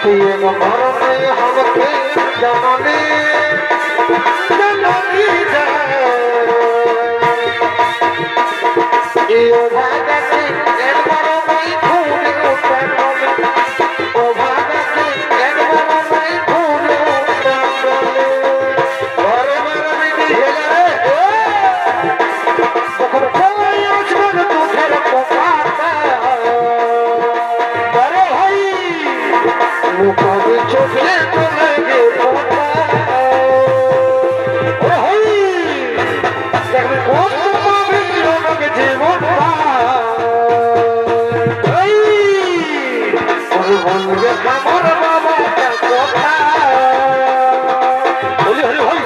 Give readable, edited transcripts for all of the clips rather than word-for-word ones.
ये मरम हमके जननी जननी यो भागती एक मरम खून उतरनी ओ भागती एक मरम खून उतरनी और मरम दिए तখন कोई आसमान तुझे पुकारता अरे भाई मुखों में चोखले तो लगे पोता अरे भाई देखने कौन तो भी लोगों के जीवन पा भाई और बंदे कमर बाबा का कोता बोले अरे भाई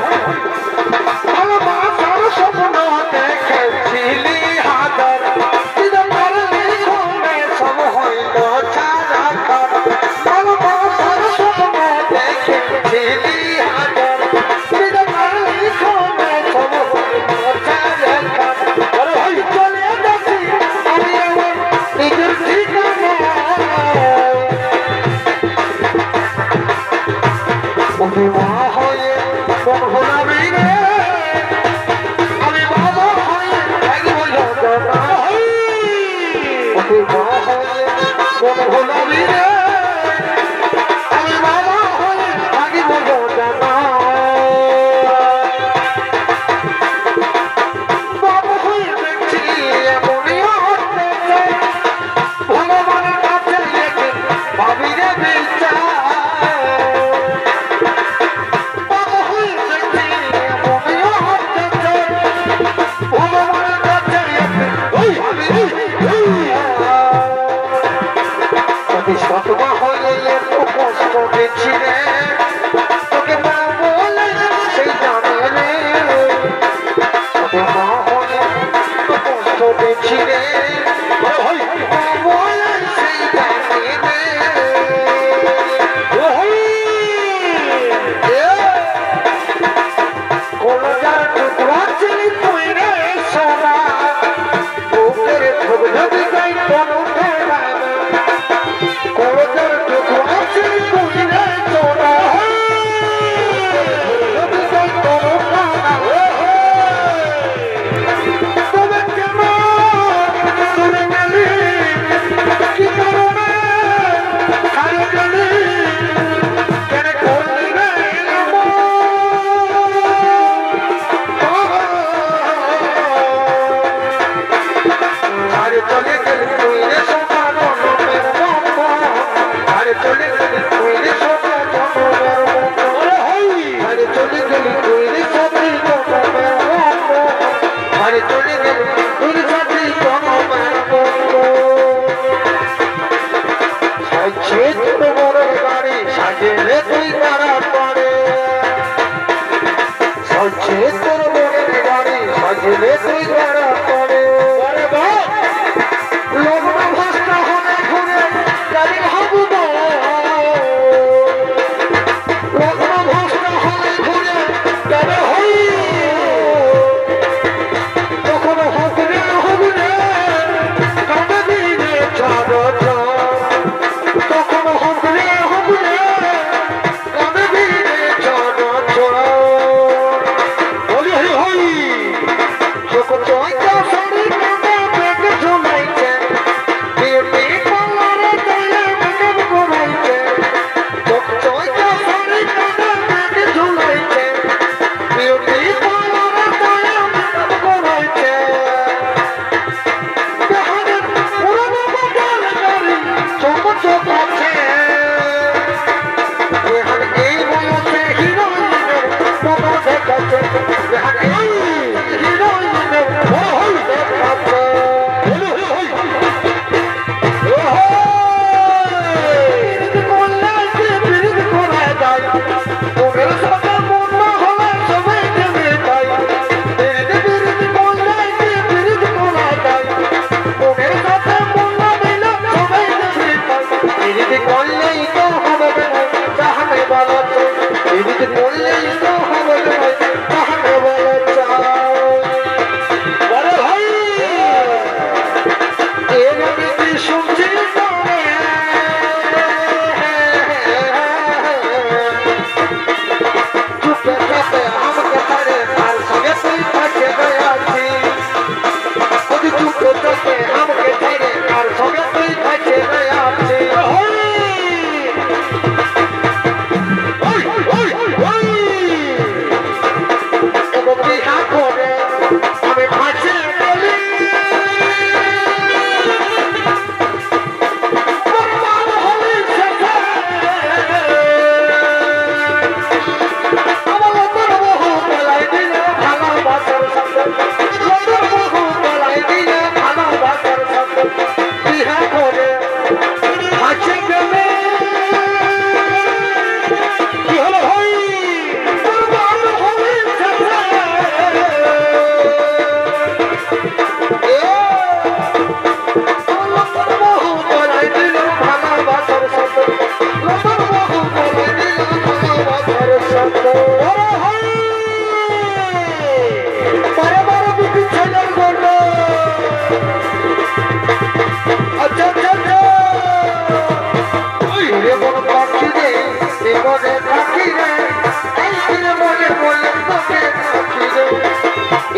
Choco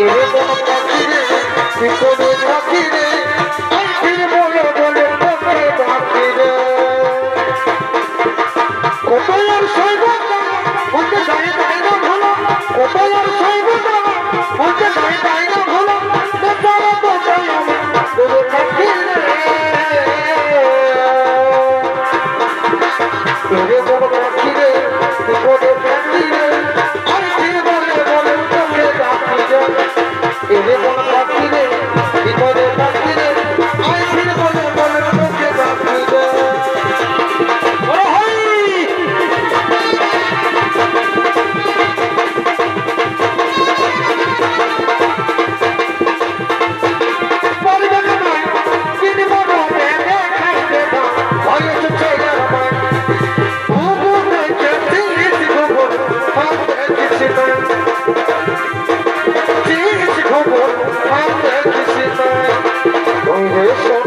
এরে মন পাখিরে বিপদে থাকিরে আইখির বলে বলে তোকে ডাকিরে কত আর সইব বলতে যাই তাই না হলো কত আর সইব বলতে যাই তাই না হলো বেচারা তো চাই তোর পাখিরে এরে মন পাখিরে বিপদে থাকিরে আইখির বলে বলে তোকে ডাকিরে এরে মন পাখিরে বিপদে থাকিরে আইখির বলে বলে তোকে ডাকিরে ওরে হাই বলবে না তিনি মনো মেঘে খাইতে না ভয়ে চুচে গেল বুবু দেখে চিনিস খবর ভাবতে কিছু নাই চিনিস খবর ভাবতে কিছু নাই ওই রে